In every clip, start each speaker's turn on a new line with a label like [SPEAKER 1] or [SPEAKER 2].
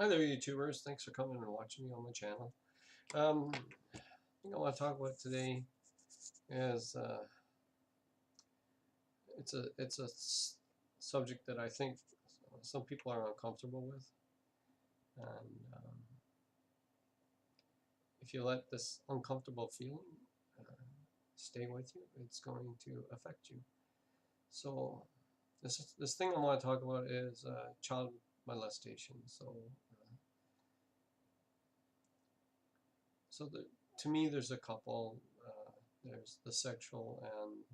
[SPEAKER 1] Hi there, YouTubers. Thanks for coming and watching me on my channel. I think I want to talk about today is it's a subject that I think some people are uncomfortable with, and if you let this uncomfortable feeling stay with you, it's going to affect you. So this thing I want to talk about is child molestation. So to me, there's a couple. There's the sexual and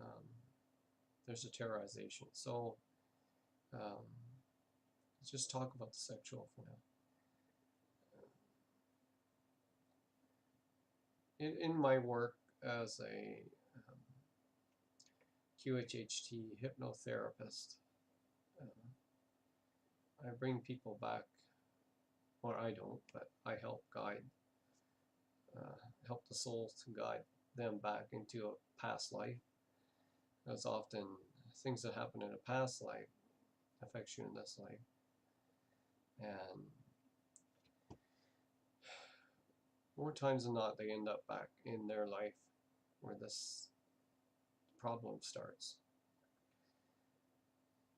[SPEAKER 1] um, there's a terrorization. So um, let's just talk about the sexual for now. In my work as a QHHT hypnotherapist, uh, I bring people back, or I don't, but I help guide, help the souls to guide them back into a past life. Because often things that happen in a past life affect you in this life. And more times than not, they end up back in their life where this problem starts.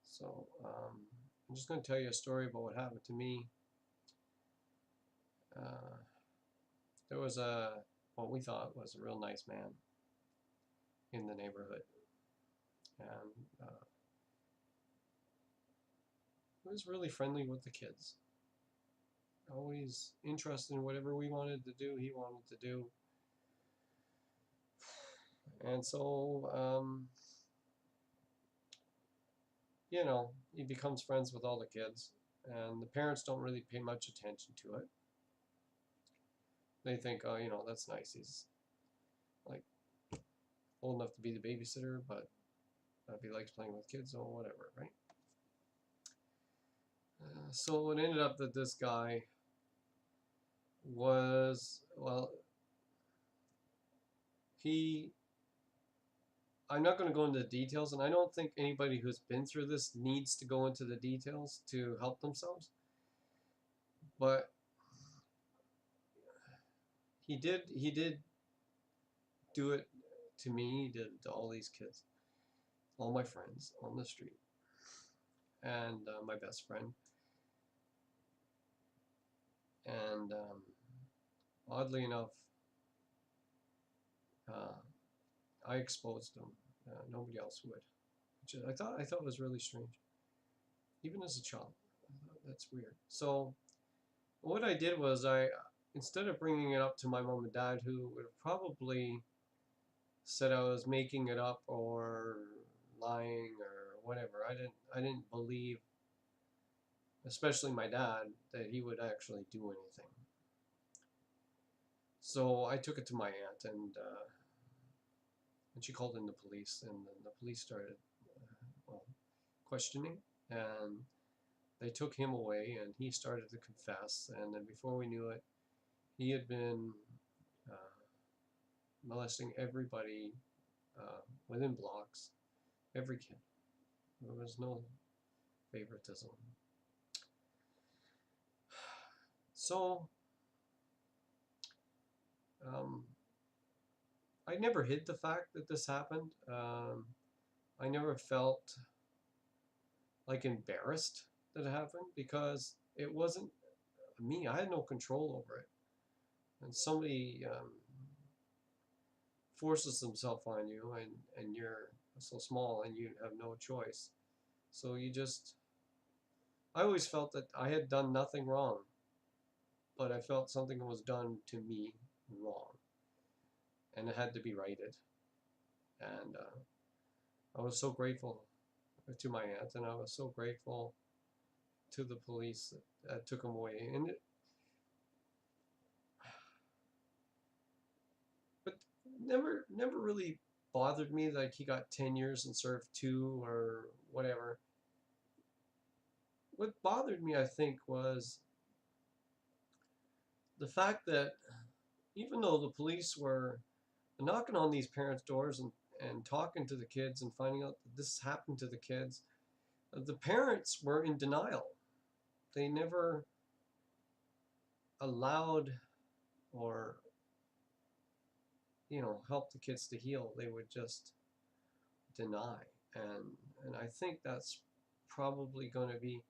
[SPEAKER 1] So I'm just going to tell you a story about what happened to me. There was what we thought was a real nice man in the neighborhood, and he was really friendly with the kids. Always interested in whatever we wanted to do, he wanted to do. And so, he becomes friends with all the kids, and the parents don't really pay much attention to it. They think, oh, that's nice. He's like old enough to be the babysitter, but if he likes playing with kids or whatever, right? So it ended up that this guy was, well, I'm not going to go into the details, and I don't think anybody who's been through this needs to go into the details to help themselves. But he did do it to me. He did it to all these kids, all my friends on the street, and my best friend. And oddly enough, I exposed him. Nobody else would, which I thought was really strange, even as a child. I thought that's weird. So what I did was instead of bringing it up to my mom and dad, who would have probably said I was making it up or lying or whatever, I didn't believe, especially my dad, that he would actually do anything. So I took it to my aunt, and she called in the police, and then the police started questioning, and they took him away, and he started to confess, and then before we knew it, he had been uh, molesting everybody within blocks, every kid. There was no favoritism. So um, I never hid the fact that this happened. I never felt like embarrassed that it happened because it wasn't me. I had no control over it. And somebody forces themselves on you, and you're so small and you have no choice. So I always felt that I had done nothing wrong, but I felt something was done to me wrong, and it had to be righted. And I was so grateful to my aunt, and I was so grateful to the police that took him away. But never really bothered me that he got 10 years and served 2 or whatever. What bothered me, I think, was the fact that even though the police were knocking on these parents' doors and talking to the kids and finding out that this happened to the kids, the parents were in denial. they never allowed or, help the kids to heal. They would just deny. And I think that's probably going to be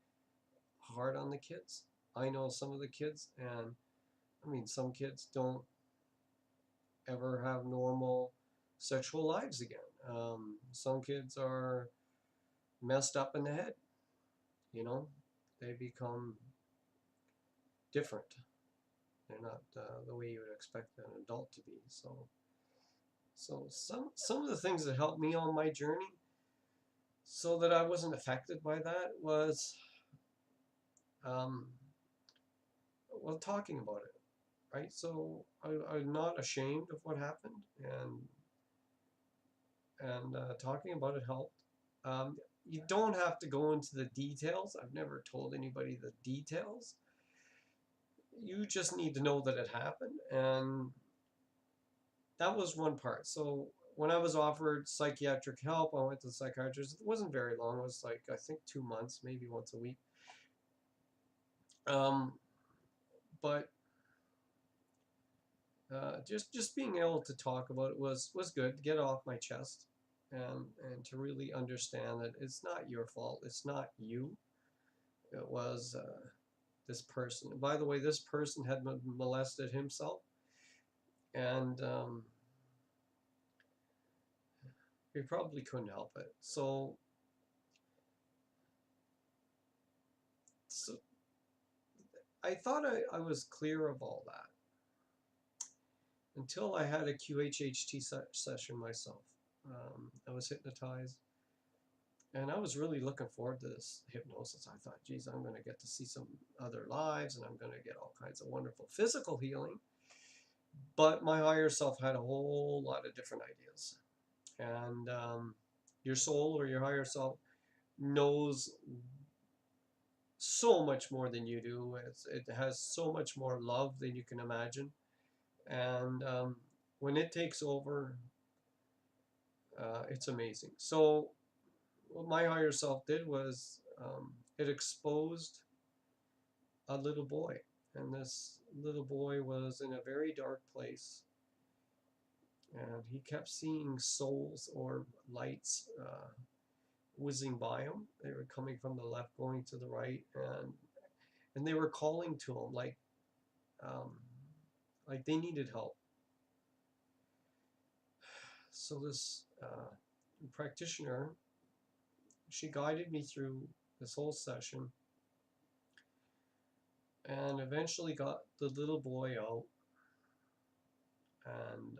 [SPEAKER 1] hard on the kids. I know some of the kids, and I mean, some kids don't ever have normal sexual lives again. Some kids are messed up in the head, you know, they become different. They're not the way you would expect an adult to be. So some of the things that helped me on my journey, so that I wasn't affected by that, was um, well, talking about it, right? So I'm not ashamed of what happened, and talking about it helped. You don't have to go into the details. I've never told anybody the details. You just need to know that it happened, and that was one part. So when I was offered psychiatric help, I went to the psychiatrist. It wasn't very long. It was like, I think, 2 months, maybe once a week. Um, but just being able to talk about it was good, to get it off my chest, and to really understand that it's not your fault. It's not you. It was this person. By the way, this person had molested himself, and he probably couldn't help it. So I thought I was clear of all that until I had a QHHT session myself. I was hypnotized, and I was really looking forward to this hypnosis. I thought, geez, I'm going to get to see some other lives, and I'm going to get all kinds of wonderful physical healing. But my higher self had a whole lot of different ideas. And your soul, or your higher self, knows so much more than you do. It has so much more love than you can imagine. And when it takes over, it's amazing. So what my higher self did was, it exposed a little boy. And this little boy was in a very dark place. And he kept seeing souls or lights whizzing by him. They were coming from the left, going to the right, and they were calling to him um, like they needed help. So this practitioner, she guided me through this whole session, and eventually got the little boy out. And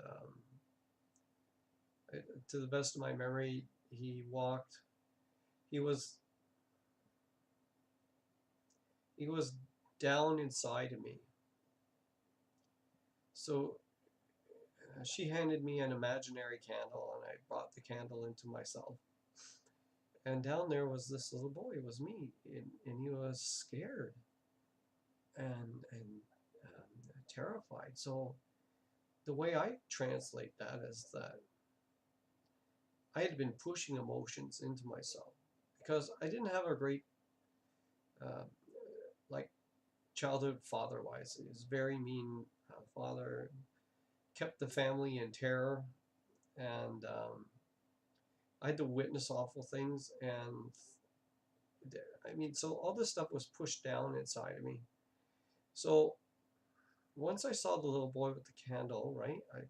[SPEAKER 1] to the best of my memory, he walked. He was down inside of me. So she handed me an imaginary candle, and I brought the candle into myself. And down there was this little boy. It was me, and he was scared and terrified. So the way I translate that is that I had been pushing emotions into myself because I didn't have a great uh, like childhood father-wise. He was a very mean father, kept the family in terror, and I had to witness awful things. And I mean, so all this stuff was pushed down inside of me. So once I saw the little boy with the candle, right, I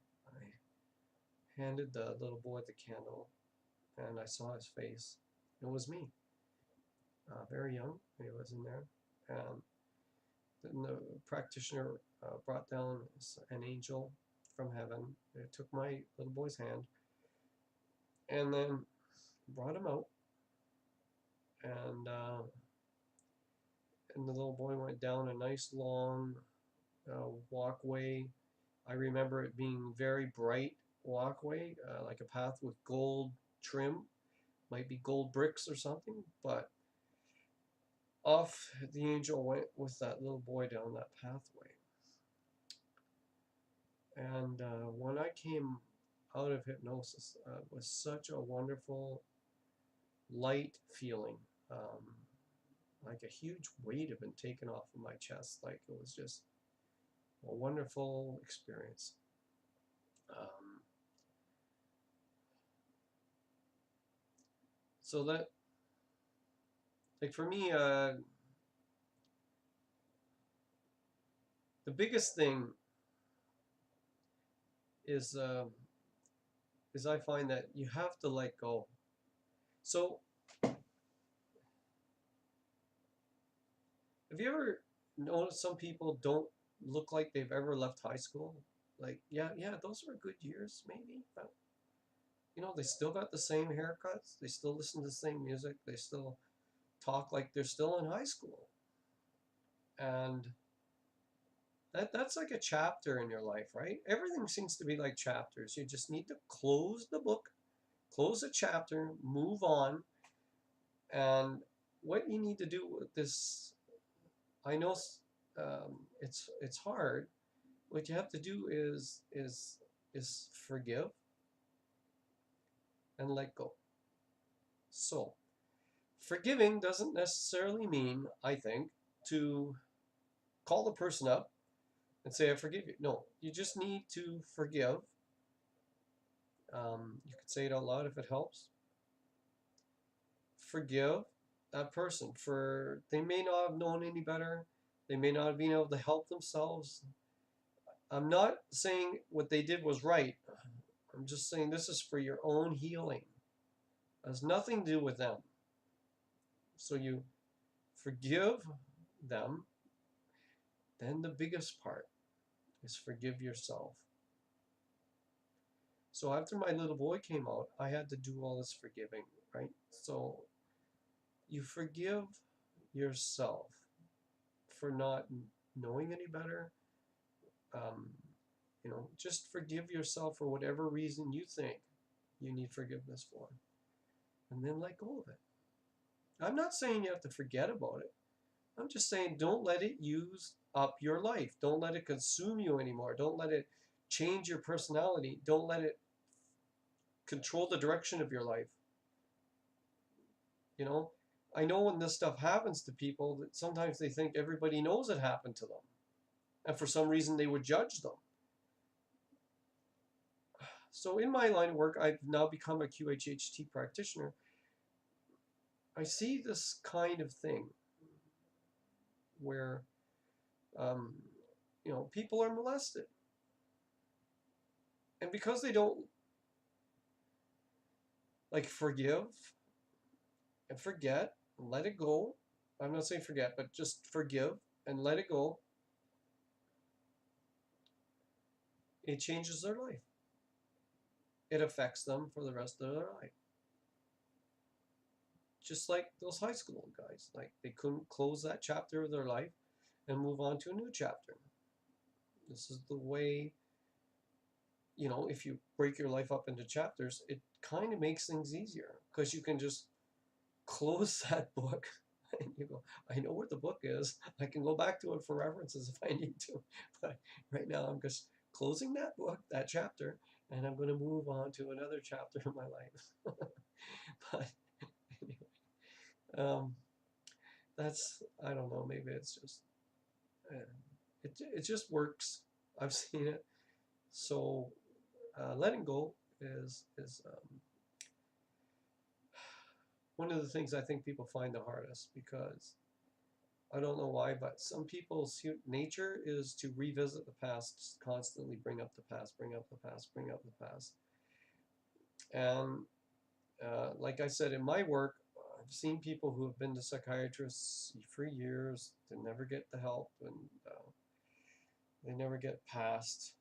[SPEAKER 1] handed the little boy the candle, and I saw his face. It was me, very young. He was in there. And then the practitioner brought down an angel from heaven. It took my little boy's hand, and then brought him out. And and the little boy went down a nice long walkway. I remember it being very bright walkway, like a path with gold trim, might be gold bricks or something. But off the angel went with that little boy down that pathway. And when I came out of hypnosis, it was such a wonderful, light feeling. Um, like a huge weight had been taken off of my chest. Like it was just a wonderful experience. Um, so that, like for me, the biggest thing is I find that you have to let go. So have you ever noticed some people don't look like they've ever left high school? Like, yeah, those were good years, maybe, but they still got the same haircuts, they still listen to the same music, they still talk like they're still in high school. And that's like a chapter in your life, right? Everything seems to be like chapters. You just need to close the book, close a chapter, move on. And what you need to do with this, I know it's hard. What you have to do is forgive and let go. So forgiving doesn't necessarily mean, I think, to call the person up and say, I forgive you. No, you just need to forgive. You can say it out loud if it helps. Forgive that person for they may not have known any better. They may not have been able to help themselves. I'm not saying what they did was right. I'm just saying this is for your own healing. It has nothing to do with them. So you forgive them. Then the biggest part is forgive yourself. So after my little boy came out, I had to do all this forgiving, right? So you forgive yourself for not knowing any better. Um, just forgive yourself for whatever reason you think you need forgiveness for, and then let go of it. I'm not saying you have to forget about it. I'm just saying don't let it use up your life. Don't let it consume you anymore. Don't let it change your personality. Don't let it control the direction of your life. You know, I know when this stuff happens to people that sometimes they think everybody knows it happened to them. And for some reason they would judge them. So in my line of work, I've now become a QHHT practitioner. I see this kind of thing where, um, people are molested. And because they don't like forgive and forget and let it go, I'm not saying forget, but just forgive and let it go, it changes their life. It affects them for the rest of their life. Just like those high school guys, like they couldn't close that chapter of their life and move on to a new chapter. This is the way, if you break your life up into chapters, it kind of makes things easier because you can just close that book and you go, I know what the book is. I can go back to it for references if I need to. But right now I'm just closing that book, that chapter, and I'm going to move on to another chapter of my life. But anyway, that's, I don't know, maybe it's just, it just works. I've seen it. So letting go is one of the things I think people find the hardest, because I don't know why, but some people's nature is to revisit the past, constantly bring up the past, bring up the past, bring up the past. And like I said, in my work, I've seen people who have been to psychiatrists for years to never get the help, and they never get past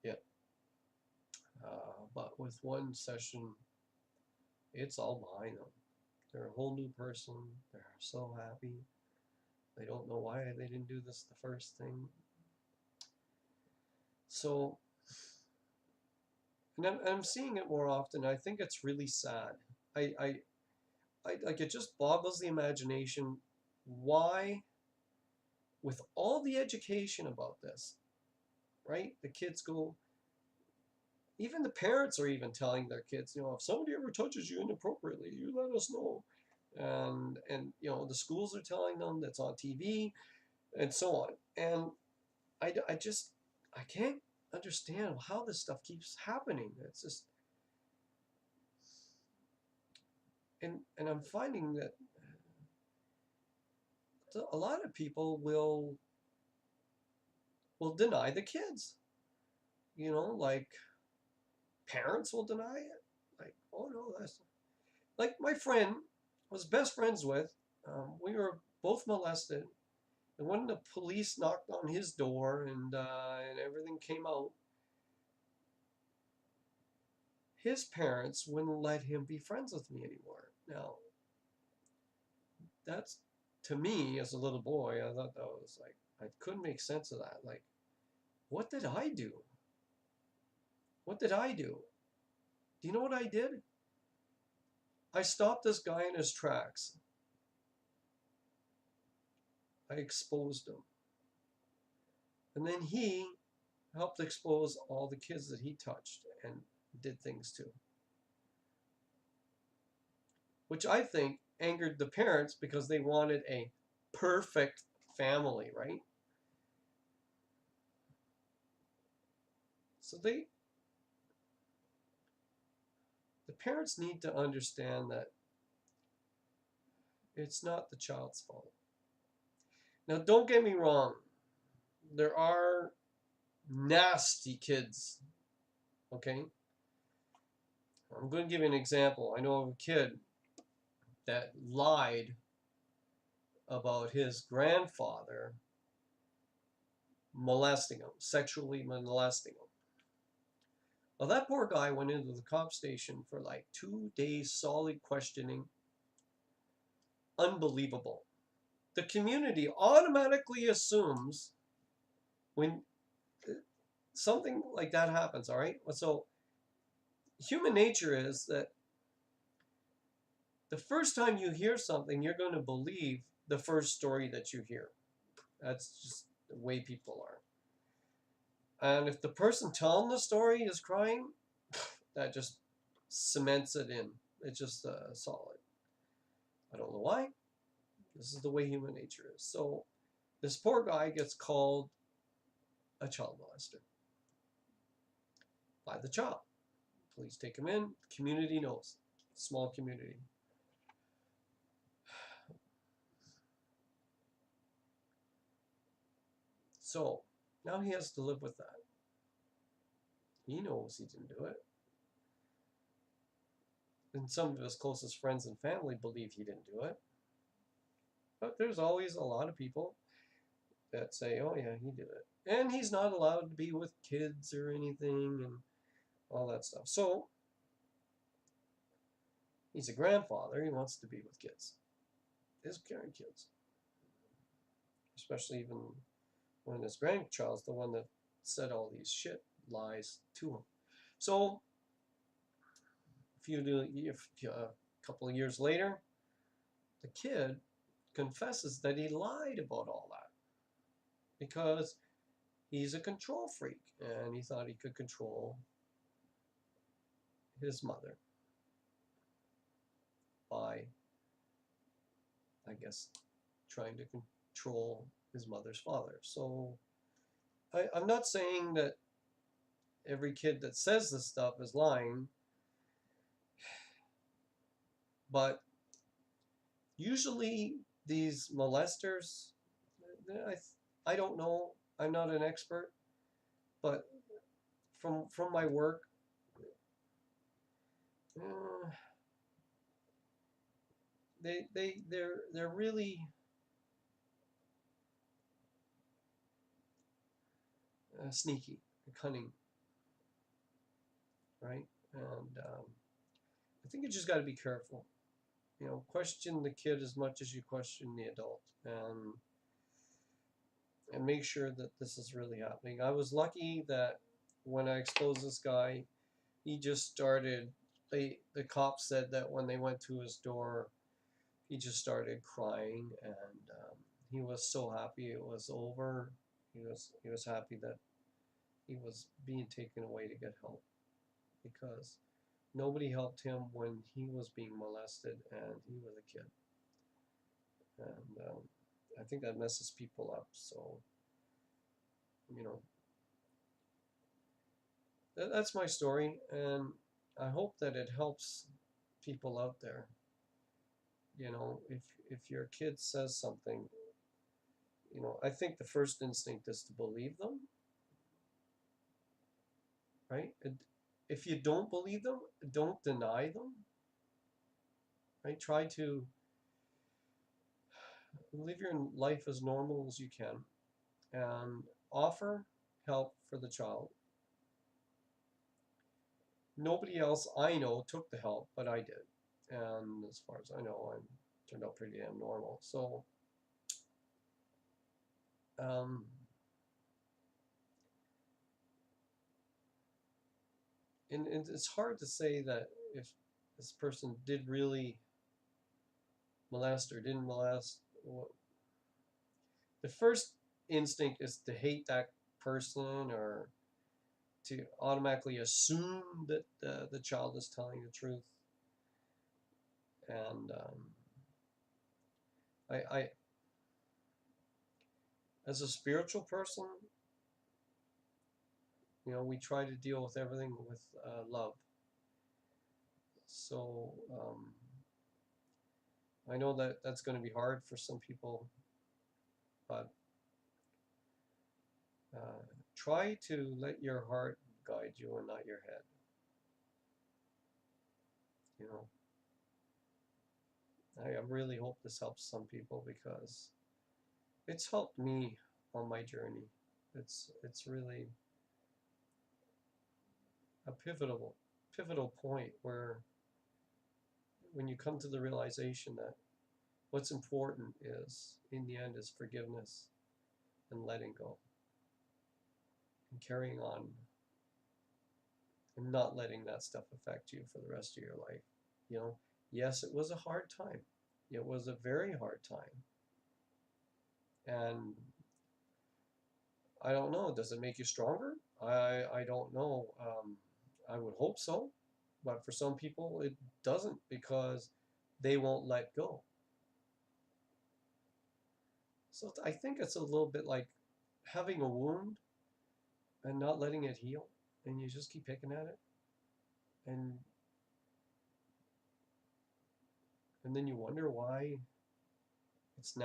[SPEAKER 1] it. But with one session, it's all behind them. They're a whole new person. They're so happy. They don't know why they didn't do this the first thing. So, and I'm seeing it more often. I think it's really sad. I like, it just boggles the imagination why, with all the education about this, right? The kids go, even the parents are even telling their kids, if somebody ever touches you inappropriately, you let us know. and you know, the schools are telling them that's on TV and so on. And I just, I can't understand how this stuff keeps happening. It's just, and I'm finding that a lot of people will deny the kids. You know, like parents will deny it. Like, oh no, that's like my friend was best friends with. We were both molested, and when the police knocked on his door and everything came out, his parents wouldn't let him be friends with me anymore. Now, that's, to me as a little boy, I thought that was like, I couldn't make sense of that. Like, what did I do? What did I do? Do you know what I did? I stopped this guy in his tracks. I exposed him. And then he helped expose all the kids that he touched and did things to, which I think angered the parents because they wanted a perfect family, right? So the parents need to understand that it's not the child's fault. Now, don't get me wrong. There are nasty kids, okay? I'm going to give you an example. I know of a kid that lied about his grandfather molesting him, sexually molesting him. Well, that poor guy went into the cop station for like 2 days solid questioning. Unbelievable. The community automatically assumes when something like that happens, all right? So human nature is that the first time you hear something, you're going to believe the first story that you hear. That's just the way people are. And if the person telling the story is crying, that just cements it in. It's just solid. I don't know why. This is the way human nature is. So this poor guy gets called a child molester by the child. Police take him in. Community knows. Small community. So now he has to live with that. He knows he didn't do it. And some of his closest friends and family believe he didn't do it. But there's always a lot of people that say, oh yeah, he did it. And he's not allowed to be with kids or anything and all that stuff. So he's a grandfather. He wants to be with kids. His grandkids. Especially even when his grandchild's the one that said all these shit lies to him. So a couple of years later, the kid confesses that he lied about all that because he's a control freak and he thought he could control his mother by, I guess, trying to control his mother's father. So I'm not saying that every kid that says this stuff is lying, but usually these molesters, I don't know, I'm not an expert, but from my work, they're really sneaky, cunning, right? And I think you just got to be careful. You know, question the kid as much as you question the adult, and make sure that this is really happening. I was lucky that when I exposed this guy, he just started. The cops said that when they went to his door, he just started crying, and he was so happy it was over. He was happy that he was being taken away to get help because nobody helped him when he was being molested and he was a kid. And I think that messes people up. So, you know, that's my story, and I hope that it helps people out there. You know, if your kid says something, you know, I think the first instinct is to believe them, right? And if you don't believe them, don't deny them, right? Try to live your life as normal as you can and offer help for the child. Nobody else I know took the help, but I did. And as far as I know, I turned out pretty damn normal. So, um, and it's hard to say that if this person did really molest or didn't molest. The first instinct is to hate that person or to automatically assume that the child is telling the truth. And I, as a spiritual person, you know, we try to deal with everything with love. So I know that that's going to be hard for some people, but try to let your heart guide you and not your head. You know, I really hope this helps some people because it's helped me on my journey. It's really a pivotal point where when you come to the realization that what's important is in the end is forgiveness and letting go and carrying on and not letting that stuff affect you for the rest of your life. You know, yes, it was a hard time. It was a very hard time. And I don't know, does it make you stronger? I don't know. I would hope so. But for some people, it doesn't because they won't let go. So I think it's a little bit like having a wound and not letting it heal. And you just keep picking at it. And and then you wonder why it's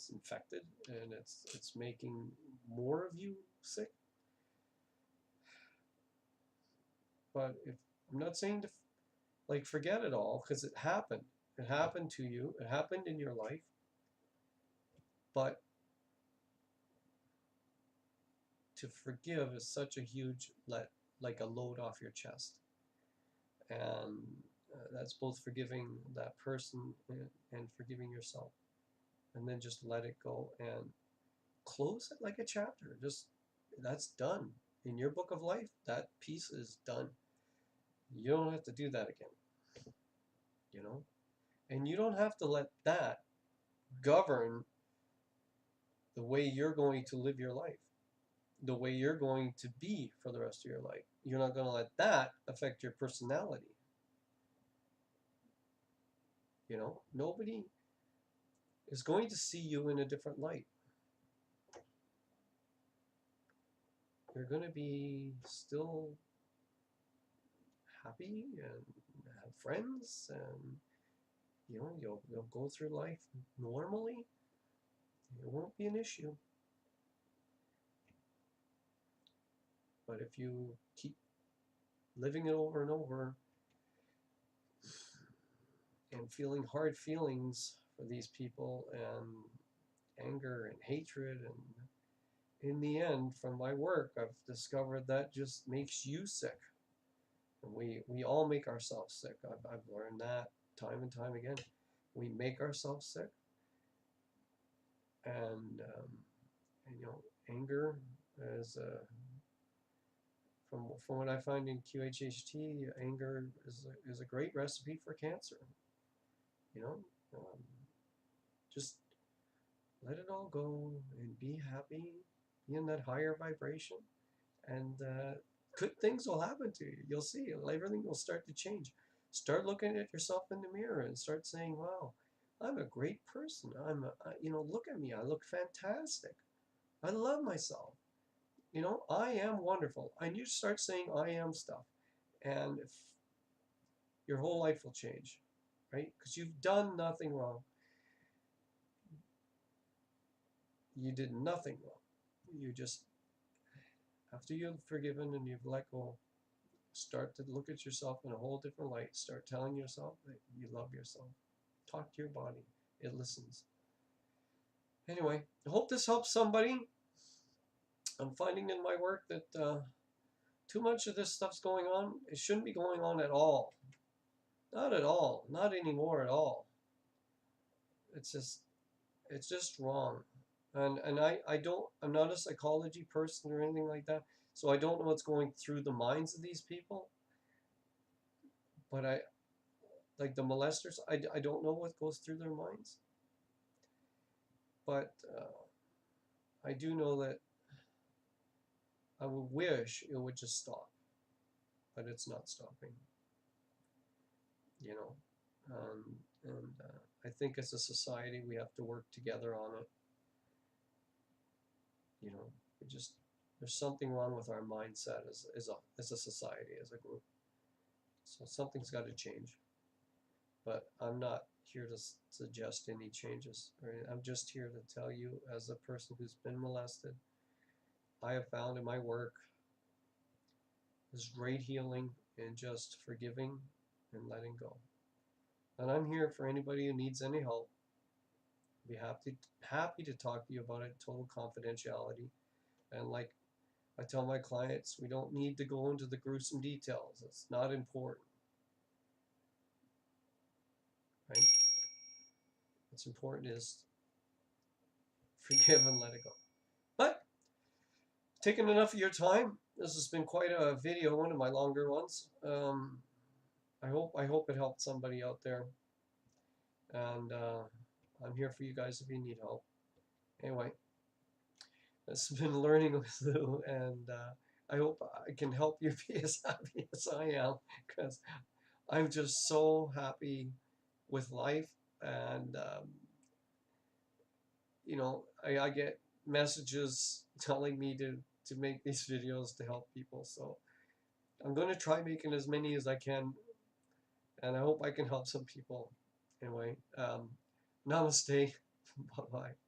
[SPEAKER 1] infected and it's making more of you sick. But if I'm not saying to like forget it all because it happened. It happened to you. It happened in your life. But to forgive is such a huge like a load off your chest. And that's both forgiving that person and forgiving yourself. And then just let it go and close it like a chapter. Just that's done. In your book of life, that piece is done. You don't have to do that again, you know? And you don't have to let that govern the way you're going to live your life, the way you're going to be for the rest of your life. You're not going to let that affect your personality. You know, nobody is going to see you in a different light. You're going to be still happy and have friends, and you know you'll go through life normally. It won't be an issue. But if you keep living it over and over and feeling hard feelings for these people and anger and hatred, and in the end, from my work, I've discovered that just makes you sick. And we all make ourselves sick. I've learned that time and time again. We make ourselves sick, and you know, anger is from what I find in QHHT, anger is a great recipe for cancer. You know, um, just let it all go and be happy, be in that higher vibration, and good things will happen to you. You'll see everything will start to change. Start looking at yourself in the mirror and start saying, "Wow, I'm a great person. Look at me. I look fantastic. I love myself. I am wonderful. And you start saying I am stuff, and if your whole life will change, right? Because you've done nothing wrong. You did nothing wrong. You just, after you've forgiven and you've let go, start to look at yourself in a whole different light. Start telling yourself that you love yourself. Talk to your body. It listens. Anyway, I hope this helps somebody. I'm finding in my work that too much of this stuff's going on. It shouldn't be going on at all. Not at all. Not anymore at all. It's just wrong. And I'm not a psychology person or anything like that, so I don't know what's going through the minds of these people. But like the molesters, I don't know what goes through their minds. But I do know that I would wish it would just stop, but it's not stopping. You know, and I think as a society we have to work together on it. There's something wrong with our mindset as a society, as a group. So something's got to change. But I'm not here to suggest any changes. Right? I'm just here to tell you, as a person who's been molested, I have found in my work is great healing in just forgiving and letting go. And I'm here for anybody who needs any help. I'd be happy to talk to you about it, total confidentiality. And like I tell my clients, we don't need to go into the gruesome details. It's not important. Right? What's important is forgive and let it go. But taken enough of your time. This has been quite a video, one of my longer ones. I hope it helped somebody out there. And I'm here for you guys if you need help. Anyway, this has been Learning with Lou, and I hope I can help you be as happy as I am, because I'm just so happy with life. And I get messages telling me to make these videos to help people. So I'm going to try making as many as I can, and I hope I can help some people. Anyway, namaste. Bye-bye.